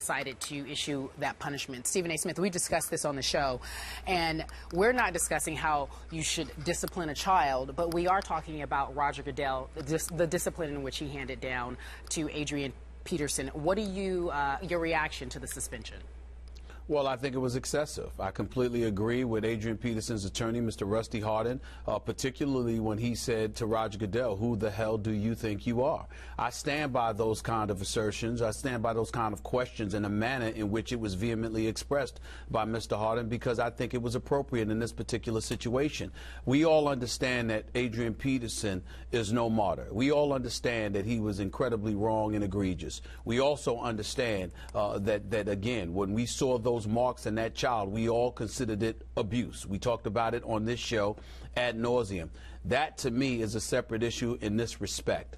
decided to issue that punishment. Stephen A. Smith, we discussed this on the show, and we're not discussing how you should discipline a child, but we are talking about Roger Goodell, the discipline in which he handed down to Adrian Peterson. What do you, your reaction to the suspension? Well, I think it was excessive. I completely agree with Adrian Peterson's attorney, Mr. Rusty Hardin, particularly when he said to Roger Goodell, "Who the hell do you think you are?" I stand by those kind of assertions. I stand by those kind of questions in the manner in which it was vehemently expressed by Mr. Hardin, because I think it was appropriate in this particular situation. We all understand that Adrian Peterson is no martyr. We all understand that he was incredibly wrong and egregious. We also understand that again, when we saw those marks in that child, we all considered it abuse. We talked about it on this show ad nauseum. That, to me, is a separate issue in this respect.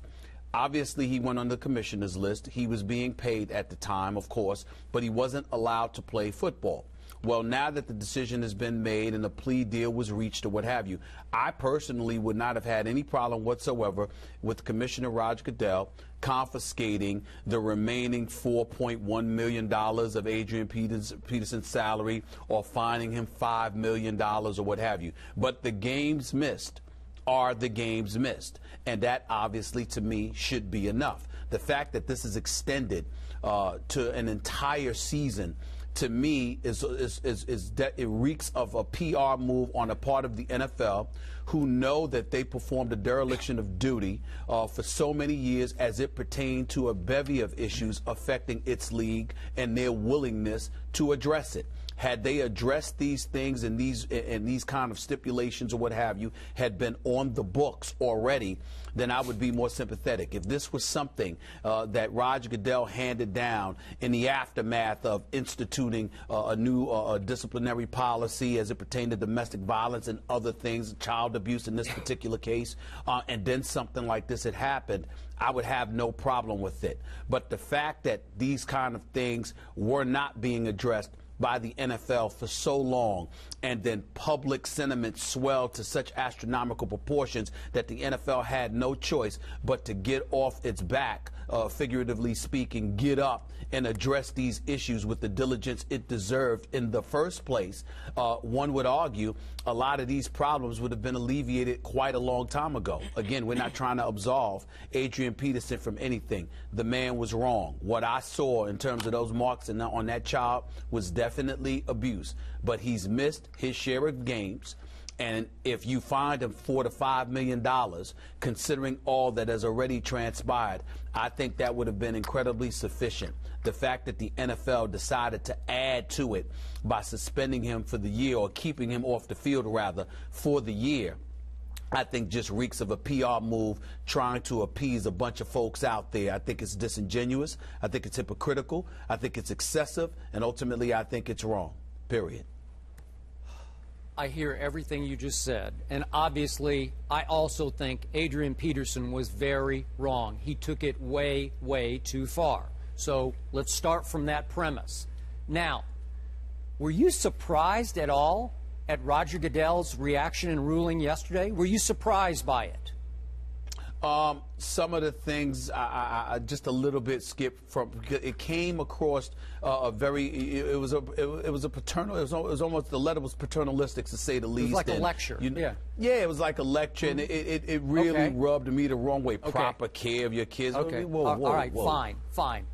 Obviously, he went on the commissioner's list. He was being paid at the time, of course, but he wasn't allowed to play football. Well, now that the decision has been made and the plea deal was reached or what have you, I personally would not have had any problem whatsoever with Commissioner Roger Goodell confiscating the remaining $4.1 million of Adrian Peterson's salary, or fining him $5 million or what have you. But the games missed are the games missed, and that obviously to me should be enough. The fact that this is extended to an entire season, to me, it reeks of a PR move on the part of the NFL, who know that they performed a dereliction of duty for so many years as it pertained to a bevy of issues affecting its league and their willingness to address it. Had they addressed these things and these kind of stipulations or what have you had been on the books already, then I would be more sympathetic. If this was something that Roger Goodell handed down in the aftermath of instituting a new disciplinary policy as it pertained to domestic violence and other things, child abuse in this particular case, and then something like this had happened, I would have no problem with it. But the fact that these kind of things were not being addressed by the NFL for so long, and then public sentiment swelled to such astronomical proportions that the NFL had no choice but to get off its back, figuratively speaking, get up and address these issues with the diligence it deserved in the first place. One would argue a lot of these problems would have been alleviated quite a long time ago. Again, we're not trying to absolve Adrian Peterson from anything. The man was wrong. What I saw in terms of those marks on that child was definitely abuse, but he's missed his share of games. And if you find him $4 to $5 million, considering all that has already transpired, I think that would have been incredibly sufficient. The fact that the NFL decided to add to it by suspending him for the year, or keeping him off the field, rather, for the year, I think just reeks of a PR move trying to appease a bunch of folks out there. I think it's disingenuous. I think it's hypocritical. I think it's excessive. And ultimately, I think it's wrong, period. I hear everything you just said, and obviously I also think Adrian Peterson was very wrong. He took it way, way too far. So let's start from that premise. Now, were you surprised at all at Roger Goodell's reaction and ruling yesterday? Were you surprised by it? Some of the things I just a little bit skipped from. It came across a very. It was a paternal. It was almost, the letter was paternalistic, to say the least. It was like a lecture. Yeah, it was like a lecture, and it really rubbed me the wrong way. Proper care of your kids. Okay. Whoa, all right. whoa. Fine.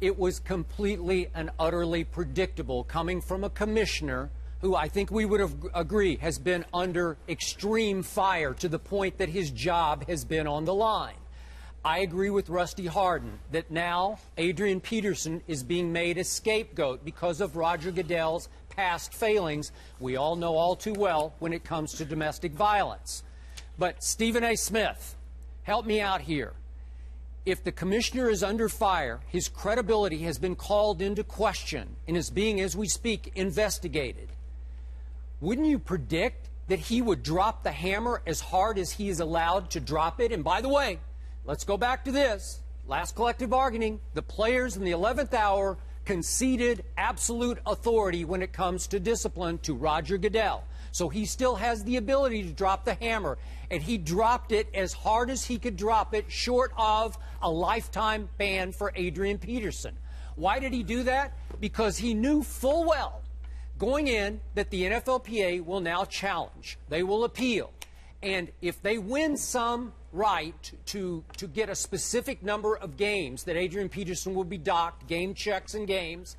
It was completely and utterly predictable, coming from a commissioner who I think we would agree has been under extreme fire to the point that his job has been on the line. I agree with Rusty Hardin that now Adrian Peterson is being made a scapegoat because of Roger Goodell's past failings. We all know all too well when it comes to domestic violence. But Stephen A. Smith, help me out here. If the commissioner is under fire, his credibility has been called into question and is being, as we speak, investigated. Wouldn't you predict that he would drop the hammer as hard as he is allowed to drop it? And by the way, let's go back to this. Last collective bargaining, the players in the 11th hour conceded absolute authority when it comes to discipline to Roger Goodell. So he still has the ability to drop the hammer, and he dropped it as hard as he could drop it, short of a lifetime ban for Adrian Peterson. Why did he do that? Because he knew full well going in that the NFLPA will now challenge. They will appeal. And if they win some right to get a specific number of games that Adrian Peterson will be docked, game checks and games,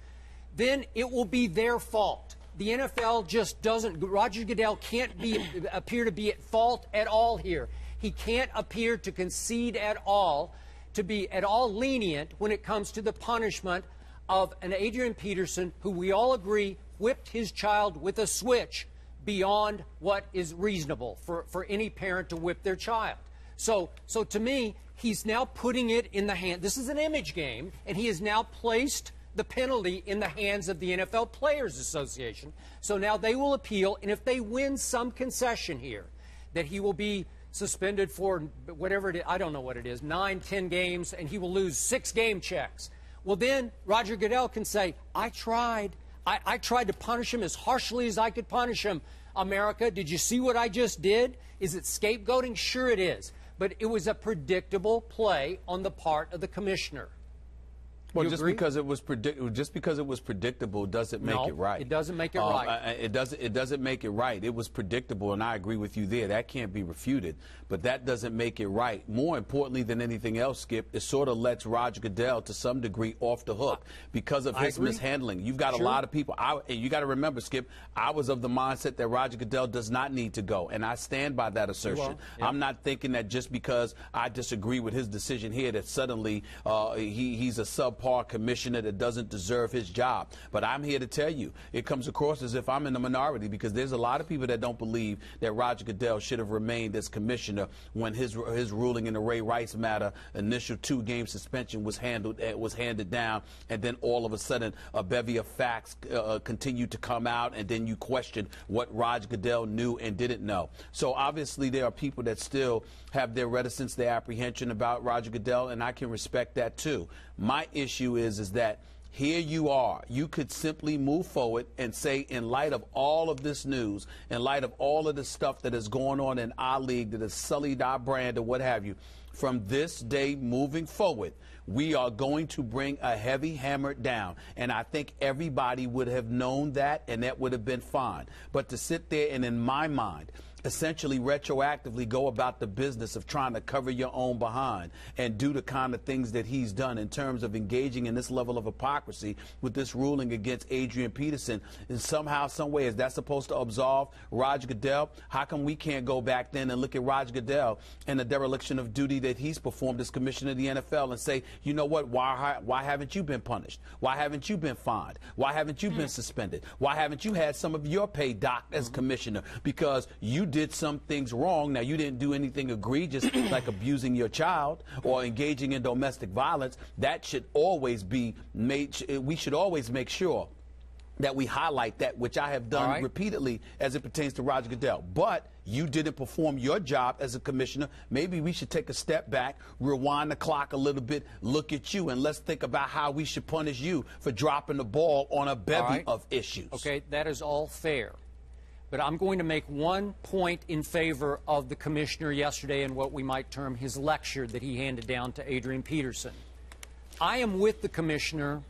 then it will be their fault. The NFL just doesn't, Roger Goodell can't appear to be at fault at all here. He can't appear to concede at all, to be at all lenient when it comes to the punishment of an Adrian Peterson who we all agree whipped his child with a switch beyond what is reasonable for any parent to whip their child. So to me, he's now putting it in the hand. This is an image game, and he has now placed the penalty in the hands of the NFL Players Association. So now they will appeal, and if they win some concession here, that he will be suspended for whatever it is, I don't know what it is, 9, 10 games, and he will lose 6 game checks. Well, then Roger Goodell can say, I tried. I tried to punish him as harshly as I could punish him. America, did you see what I just did? Is it scapegoating? Sure it is. But it was a predictable play on the part of the commissioner. Well, just because it was predictable doesn't make it right. It doesn't make it right. It doesn't make it right. It was predictable, and I agree with you there. That can't be refuted, but that doesn't make it right. More importantly than anything else, Skip, it sort of lets Roger Goodell to some degree off the hook because of his mishandling. You've got a lot of people. And you got to remember, Skip, I was of the mindset that Roger Goodell does not need to go, and I stand by that assertion. I'm not thinking that just because I disagree with his decision here that suddenly he's a subpar commissioner that doesn't deserve his job. But I'm here to tell you, it comes across as if I'm in the minority because there's a lot of people that don't believe that Roger Goodell should have remained as commissioner when his ruling in the Ray Rice matter, initial 2-game suspension was handed down, and then all of a sudden a bevy of facts continued to come out, and then you question what Roger Goodell knew and didn't know. So obviously there are people that still have their reticence, their apprehension about Roger Goodell, and I can respect that too. My issue is that here you are. You could simply move forward and say, in light of all of this news, in light of all of the stuff that is going on in our league that has sullied our brand or what have you, from this day moving forward, we are going to bring a heavy hammer down. And I think everybody would have known that, and that would have been fine. But to sit there and, in my mind, essentially retroactively go about the business of trying to cover your own behind and do the kind of things that he's done in terms of engaging in this level of hypocrisy with this ruling against Adrian Peterson, and somehow, some way, is that supposed to absolve Roger Goodell? How come we can't go back then and look at Roger Goodell and the dereliction of duty that he's performed as commissioner of the NFL and say, you know what, why haven't you been punished? Why haven't you been fined? Why haven't you been suspended? Why haven't you had some of your pay docked as commissioner? Because you did some things wrong. Now, you didn't do anything egregious like abusing your child or engaging in domestic violence. That should always be made. We should always make sure that we highlight that, which I have done repeatedly as it pertains to Roger Goodell. But you didn't perform your job as a commissioner. Maybe we should take a step back, rewind the clock a little bit, look at you, and let's think about how we should punish you for dropping the ball on a bevy of issues. Okay, that is all fair. But I'm going to make one point in favor of the commissioner yesterday and what we might term his lecture that he handed down to Adrian Peterson. I am with the commissioner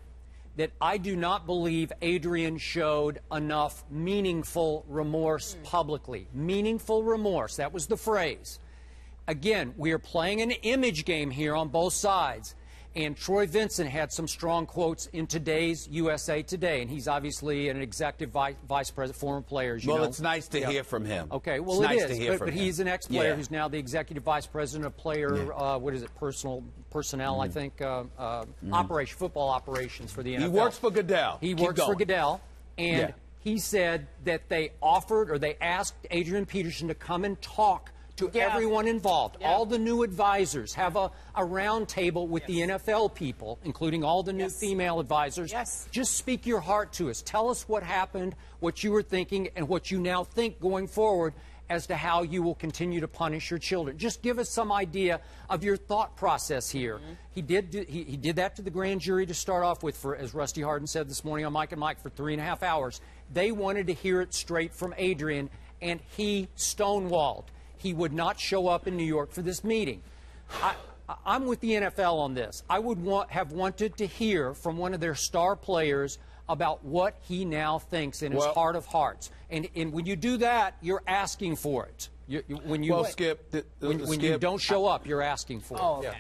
that I do not believe Adrian showed enough meaningful remorse publicly. Meaningful remorse, that was the phrase. Again, we are playing an image game here on both sides. And Troy Vincent had some strong quotes in today's USA Today, and he's obviously an executive vice president, former player, as you know. Well, it's nice to hear from him. Okay, well, it's it nice is, to hear from but him. he's an ex-player who's now the executive vice president of player, what is it, personnel, I think, football operations for the NFL. He works for Goodell. He works for Goodell, and he said that they offered or they asked Adrian Peterson to come and talk to everyone involved, all the new advisors, have a round table with the NFL people, including all the new female advisors. Just speak your heart to us. Tell us what happened, what you were thinking, and what you now think going forward as to how you will continue to punish your children. Just give us some idea of your thought process here. He did that to the grand jury to start off with, for, as Rusty Hardin said this morning on Mike and Mike, for 3.5 hours. They wanted to hear it straight from Adrian, and he stonewalled. He would not show up in New York for this meeting. I'm with the NFL on this. I would have wanted to hear from one of their star players about what he now thinks in his heart of hearts. And when you do that, you're asking for it. When you don't show up, you're asking for it. Okay.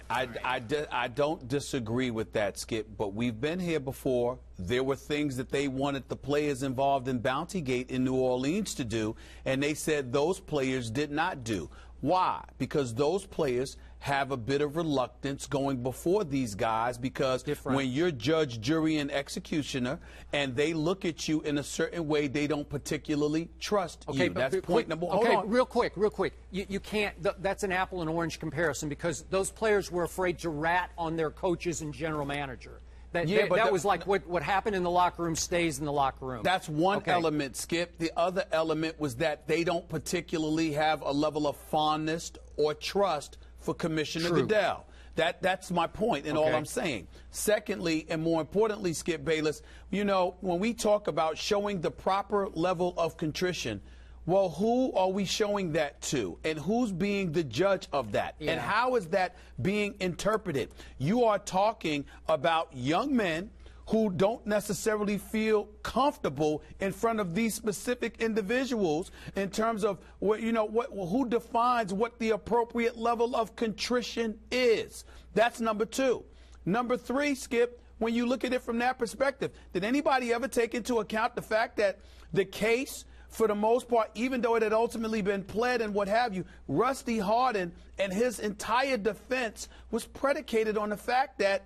I don't disagree with that, Skip, but we've been here before. There were things that they wanted the players involved in Bountygate in New Orleans to do, and they said those players did not do. Why? Because those players have a bit of reluctance going before these guys, because when you're judge, jury, and executioner and they look at you in a certain way, they don't particularly trust you. That's point number one. Okay, real quick. You can't, that's an apple and orange comparison, because those players were afraid to rat on their coaches and general manager. That was like what happened in the locker room stays in the locker room. That's one element, Skip. The other element was that they don't particularly have a level of fondness or trust for Commissioner Goodell. That's my point in all I'm saying. Secondly, and more importantly, Skip Bayless, you know, when we talk about showing the proper level of contrition, well, who are we showing that to? And who's being the judge of that? Yeah. And how is that being interpreted? You are talking about young men who don't necessarily feel comfortable in front of these specific individuals in terms of who defines what the appropriate level of contrition is. That's number two. Number three, Skip, when you look at it from that perspective, did anybody ever take into account the fact that the case, for the most part, even though it had ultimately been pled and what have you, Rusty Hardin and his entire defense was predicated on the fact that,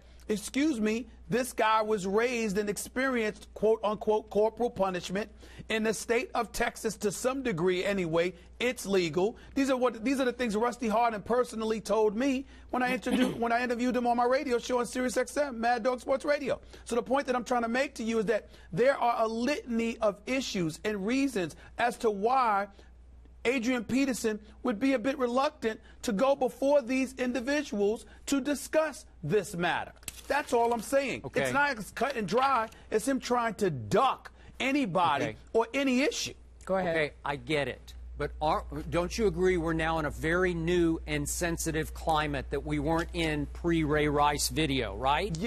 this guy was raised and experienced, quote unquote, corporal punishment in the state of Texas to some degree anyway. It's legal. These are the things Rusty Hardin personally told me when I interviewed him on my radio show on Sirius XM, Mad Dog Sports Radio. So the point that I'm trying to make to you is that there are a litany of issues and reasons as to why Adrian Peterson would be a bit reluctant to go before these individuals to discuss this matter. That's all I'm saying. It's not as cut and dry as him trying to duck anybody or any issue. Go ahead. Okay, I get it. But don't you agree we're now in a very new and sensitive climate that we weren't in pre-Ray Rice video, right?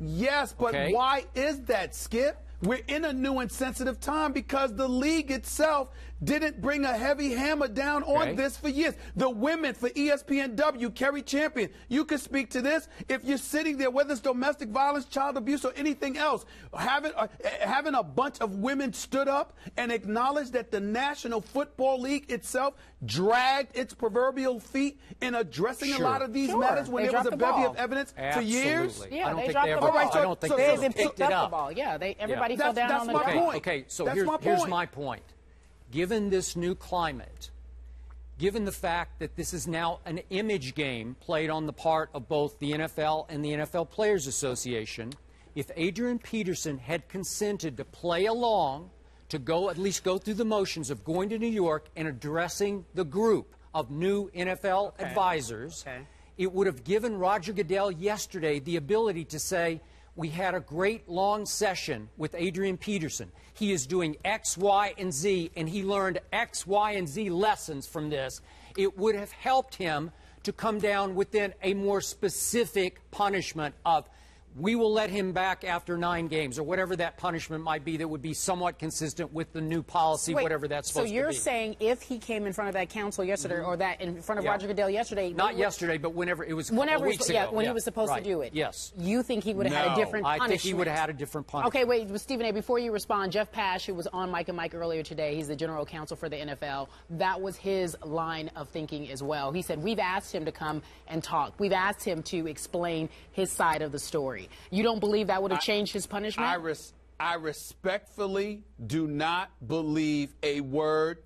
Yes, but why is that, Skip? We're in a new and sensitive time because the league itself didn't bring a heavy hammer down on this for years. The women for ESPNW, Kerry Champion, you can speak to this. If you're sitting there, whether it's domestic violence, child abuse, or anything else, having a bunch of women stood up and acknowledged that the National Football League itself dragged its proverbial feet in addressing a lot of these matters when there was a bevy of evidence for years. Yeah, I don't they think they ever picked up the ball. Yeah, everybody fell down on the ground. Okay, so here's my point. Given this new climate, given the fact that this is now an image game played on the part of both the NFL and the NFL Players Association, if Adrian Peterson had consented to play along, to at least go through the motions of going to New York and addressing the group of new NFL advisors, it would have given Roger Goodell yesterday the ability to say, we had a great long session with Adrian Peterson. He is doing X, Y, and Z, and he learned X, Y, and Z lessons from this. It would have helped him to come down within a more specific punishment of, we will let him back after 9 games, or whatever that punishment might be that would be somewhat consistent with the new policy, whatever that's supposed to be. So you're saying if he came in front of that council yesterday, or that in front of Roger Goodell yesterday. Not yesterday, but whenever it was a couple weeks ago. When he was supposed to do it. Yes. You think he would have had a different punishment? I think he would have had a different punishment. Okay, wait, Stephen A., before you respond, Jeff Pash, who was on Mike and Mike earlier today, he's the general counsel for the NFL, that was his line of thinking as well. He said, we've asked him to come and talk. We've asked him to explain his side of the story. You don't believe that would have changed his punishment? I respectfully do not believe a word